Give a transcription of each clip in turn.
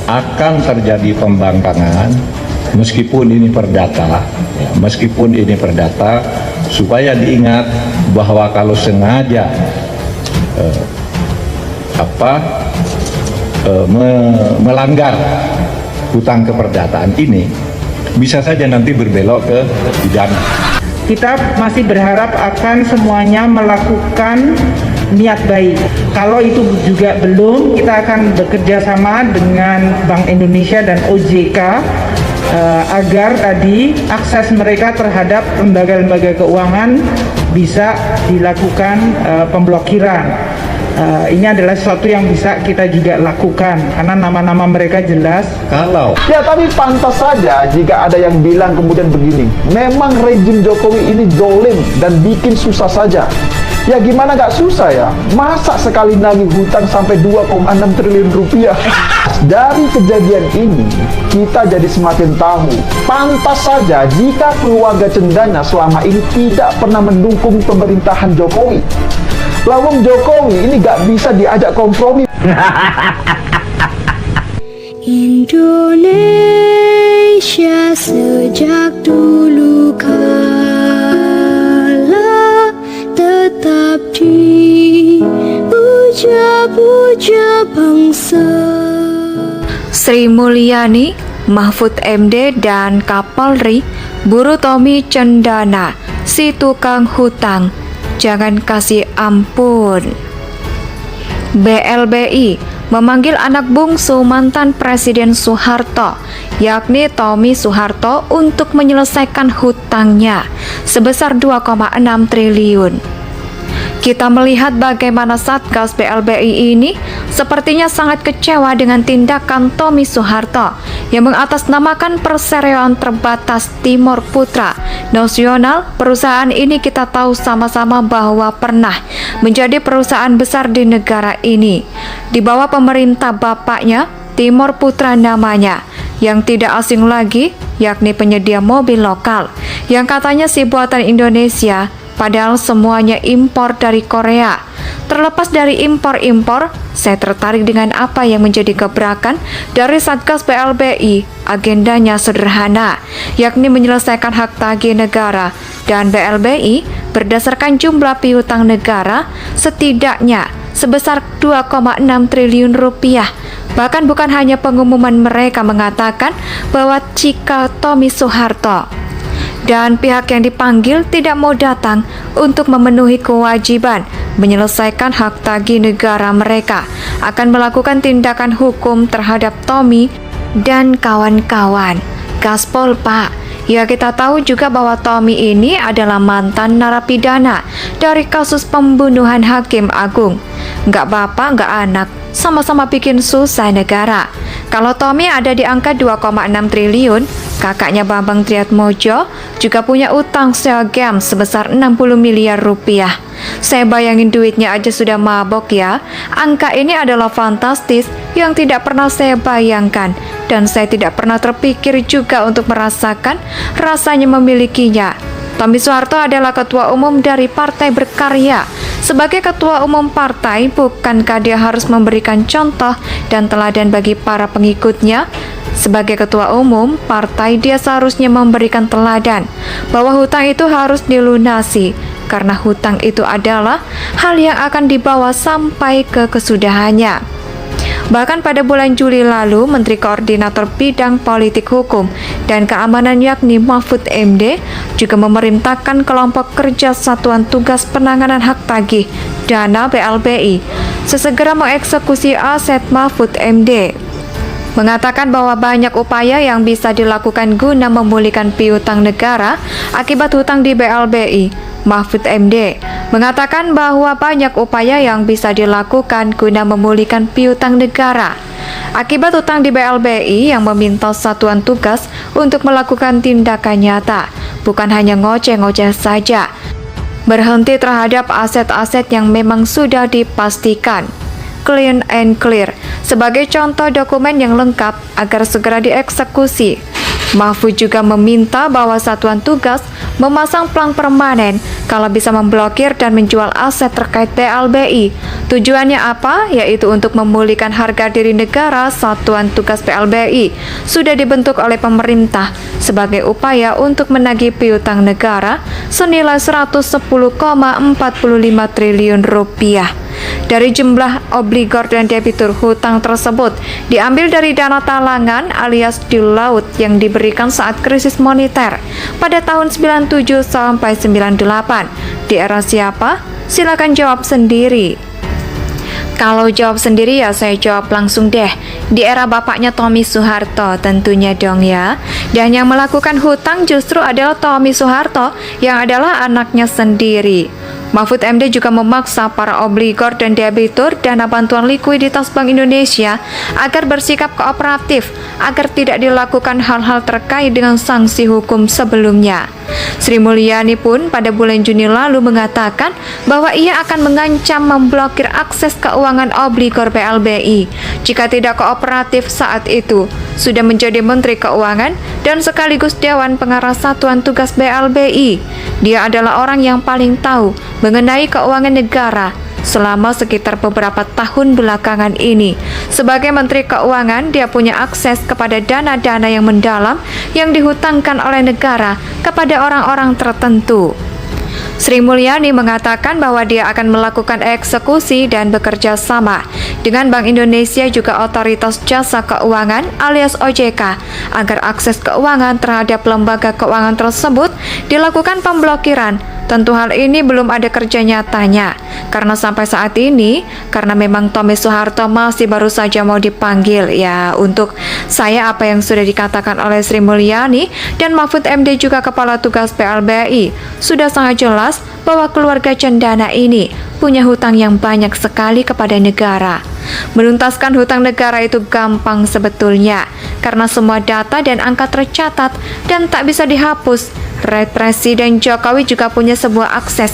akan terjadi pembangkangan meskipun ini perdata, ya, supaya diingat bahwa kalau sengaja melanggar hutang keperdataan ini, bisa saja nanti berbelok ke pidana. Kita masih berharap akan semuanya melakukan niat baik. Kalau itu juga belum, kita akan bekerja sama dengan Bank Indonesia dan OJK agar tadi akses mereka terhadap lembaga-lembaga keuangan bisa dilakukan pemblokiran. Ini adalah sesuatu yang bisa kita juga lakukan karena nama-nama mereka jelas. Ya, tapi pantas saja jika ada yang bilang kemudian begini, memang rejim Jokowi ini dolim dan bikin susah saja. Ya gimana gak susah ya? Masa sekali nagih hutang sampai 2,6 triliun rupiah? Dari kejadian ini, kita jadi semakin tahu. Pantas saja jika keluarga Cendana selama ini tidak pernah mendukung pemerintahan Jokowi. Lawang Jokowi ini gak bisa diajak kompromi. Indonesia sejak dulu kala tetap dipuja-puja bangsa. Sri Mulyani, Mahfud MD dan Kapolri buru Tommy Cendana, si tukang hutang. Jangan kasih ampun. BLBI memanggil anak bungsu mantan Presiden Soeharto, yakni Tommy Soeharto, untuk menyelesaikan hutangnya sebesar 2,6 triliun. Kita melihat bagaimana Satgas BLBI ini sepertinya sangat kecewa dengan tindakan Tommy Soeharto yang mengatasnamakan Perseroan Terbatas Timur Putra Nasional. Perusahaan ini kita tahu sama-sama bahwa pernah menjadi perusahaan besar di negara ini. Di bawah pemerintah bapaknya, Timur Putra namanya, yang tidak asing lagi, yakni penyedia mobil lokal, yang katanya si buatan Indonesia, padahal semuanya impor dari Korea. Terlepas dari impor-impor, saya tertarik dengan apa yang menjadi gebrakan dari Satgas BLBI. Agendanya sederhana, yakni menyelesaikan hak tagih negara, dan BLBI berdasarkan jumlah piutang negara setidaknya sebesar 2,6 triliun rupiah. Bahkan bukan hanya pengumuman, mereka mengatakan bahwa jika Tommy Soeharto dan pihak yang dipanggil tidak mau datang untuk memenuhi kewajiban menyelesaikan hak tagih negara, mereka akan melakukan tindakan hukum terhadap Tommy dan kawan-kawan. Gaspol, Pak. Ya, kita tahu juga bahwa Tommy ini adalah mantan narapidana dari kasus pembunuhan Hakim Agung. Nggak bapak, nggak anak, sama-sama bikin susah negara. Kalau Tommy ada di angka 2,6 triliun, kakaknya Bambang Triatmojo juga punya utang Selgem sebesar 60 miliar rupiah. Saya bayangin duitnya aja sudah mabok ya. Angka ini adalah fantastis yang tidak pernah saya bayangkan, dan saya tidak pernah terpikir juga untuk merasakan rasanya memilikinya. Tommy Soeharto adalah ketua umum dari Partai Berkarya. Sebagai ketua umum partai, bukankah dia harus memberikan contoh dan teladan bagi para pengikutnya? Sebagai ketua umum partai, dia seharusnya memberikan teladan bahwa hutang itu harus dilunasi, karena hutang itu adalah hal yang akan dibawa sampai ke kesudahannya. Bahkan pada bulan Juli lalu, Menteri Koordinator Bidang Politik Hukum dan Keamanan yakni Mahfud MD juga memerintahkan kelompok kerja Satuan Tugas Penanganan Hak Tagih Dana BLBI sesegera mengeksekusi aset Mahfud MD. Mengatakan bahwa banyak upaya yang bisa dilakukan guna memulihkan piutang negara akibat hutang di BLBI. Mahfud MD mengatakan bahwa banyak upaya yang bisa dilakukan guna memulihkan piutang negara akibat hutang di BLBI, yang meminta satuan tugas untuk melakukan tindakan nyata, bukan hanya ngoceh-ngoceh saja. Berhenti terhadap aset-aset yang memang sudah dipastikan clean and clear sebagai contoh dokumen yang lengkap agar segera dieksekusi. Mahfud juga meminta bahwa satuan tugas memasang pelang permanen kalau bisa memblokir dan menjual aset terkait PLBI. Tujuannya apa? Yaitu untuk memulihkan harga diri negara. Satuan Tugas PLBI sudah dibentuk oleh pemerintah sebagai upaya untuk menagih piutang negara senilai 110,45 triliun rupiah. Dari jumlah obligor dan debitur hutang tersebut diambil dari dana talangan alias di laut yang diberikan saat krisis moneter pada tahun 97 sampai 98. Di era siapa? Silakan jawab sendiri. Kalau jawab sendiri ya saya jawab langsung deh. Di era bapaknya Tommy Soeharto tentunya dong ya. Dan yang melakukan hutang justru adalah Tommy Soeharto yang adalah anaknya sendiri. Mahfud MD juga memaksa para obligor dan debitur dana bantuan likuiditas Bank Indonesia agar bersikap kooperatif agar tidak dilakukan hal-hal terkait dengan sanksi hukum sebelumnya. Sri Mulyani pun pada bulan Juni lalu mengatakan bahwa ia akan mengancam memblokir akses keuangan obligor PLBI jika tidak kooperatif saat itu. Sudah menjadi Menteri Keuangan dan sekaligus Dewan Pengarah Satuan Tugas BLBI. Dia adalah orang yang paling tahu mengenai keuangan negara selama sekitar beberapa tahun belakangan ini. Sebagai Menteri Keuangan, dia punya akses kepada dana-dana yang mendalam yang dihutangkan oleh negara kepada orang-orang tertentu. Sri Mulyani mengatakan bahwa dia akan melakukan eksekusi dan bekerja sama dengan Bank Indonesia juga Otoritas Jasa Keuangan alias OJK agar akses keuangan terhadap lembaga keuangan tersebut dilakukan pemblokiran. Tentu hal ini belum ada kerja nyatanya karena sampai saat ini karena memang Tommy Soeharto masih baru saja mau dipanggil ya. Untuk saya apa yang sudah dikatakan oleh Sri Mulyani dan Mahfud MD juga Kepala Tugas PLBI sudah sangat jelas bahwa keluarga cendana ini punya hutang yang banyak sekali kepada negara. Menuntaskan hutang negara itu gampang sebetulnya karena semua data dan angka tercatat dan tak bisa dihapus. Presiden Jokowi juga punya sebuah akses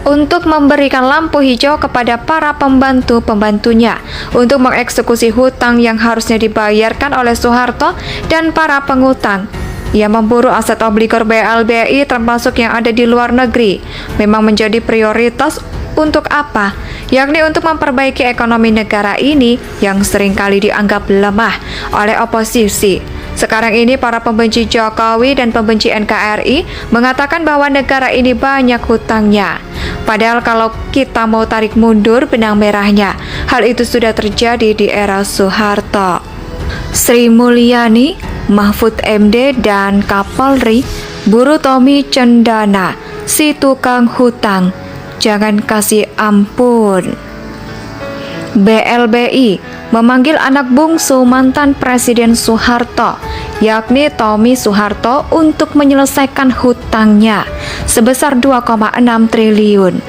untuk memberikan lampu hijau kepada para pembantu-pembantunya untuk mengeksekusi hutang yang harusnya dibayarkan oleh Soeharto dan para pengutang. Ia memburu aset obligor BLBI termasuk yang ada di luar negeri. Memang menjadi prioritas untuk apa? Yakni untuk memperbaiki ekonomi negara ini yang seringkali dianggap lemah oleh oposisi. Sekarang ini para pembenci Jokowi dan pembenci NKRI mengatakan bahwa negara ini banyak hutangnya. Padahal kalau kita mau tarik mundur benang merahnya, hal itu sudah terjadi di era Soeharto. Sri Mulyani, Mahfud MD dan Kapolri buru Tommy Cendana, si tukang hutang. Jangan kasih ampun. BLBI memanggil anak bungsu mantan Presiden Soeharto, yakni Tommy Soeharto untuk menyelesaikan hutangnya sebesar 2,6 triliun.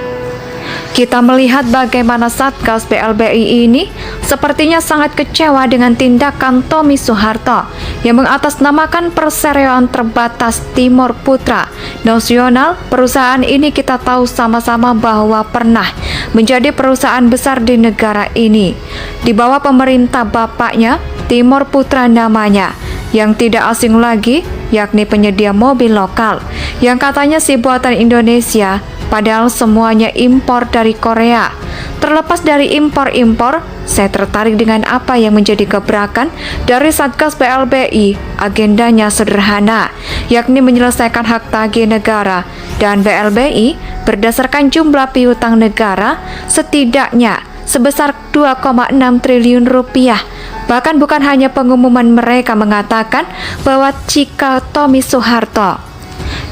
Kita melihat bagaimana Satgas BLBI ini sepertinya sangat kecewa dengan tindakan Tommy Soeharto yang mengatasnamakan Perseroan Terbatas Timur Putra Nasional. Perusahaan ini kita tahu sama-sama bahwa pernah menjadi perusahaan besar di negara ini. Di bawah pemerintah bapaknya, Timur Putra namanya, yang tidak asing lagi, yakni penyedia mobil lokal, yang katanya si buatan Indonesia, padahal semuanya impor dari Korea. Terlepas dari impor-impor, saya tertarik dengan apa yang menjadi gebrakan dari Satgas BLBI. Agendanya sederhana, yakni menyelesaikan hak tagih negara, dan BLBI berdasarkan jumlah piutang negara setidaknya sebesar 2,6 triliun rupiah. Bahkan bukan hanya pengumuman, mereka mengatakan bahwa jika Tommy Soeharto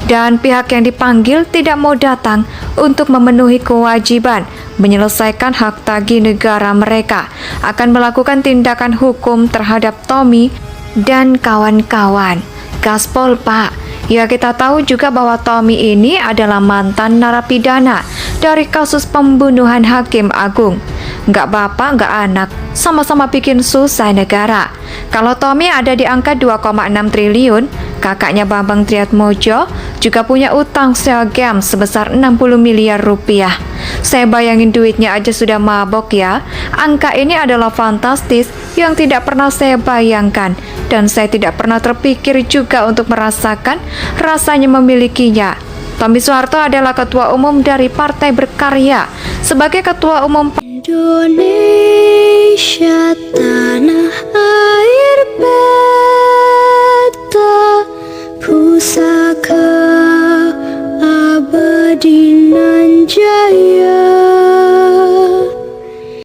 dan pihak yang dipanggil tidak mau datang untuk memenuhi kewajiban menyelesaikan hak tagih negara, mereka akan melakukan tindakan hukum terhadap Tommy dan kawan-kawan. Gaspol Pak. Ya, kita tahu juga bahwa Tommy ini adalah mantan narapidana dari kasus pembunuhan Hakim Agung. Nggak bapak, nggak anak, sama-sama bikin susah negara. Kalau Tommy ada di angka 2,6 triliun, kakaknya Bambang Triatmojo juga punya utang Seogam sebesar 60 miliar rupiah. Saya bayangin duitnya aja sudah mabok ya. Angka ini adalah fantastis yang tidak pernah saya bayangkan, dan saya tidak pernah terpikir juga untuk merasakan rasanya memilikinya. Tommy Soeharto adalah ketua umum dari Partai Berkarya. Sebagai ketua umum Indonesia tanah air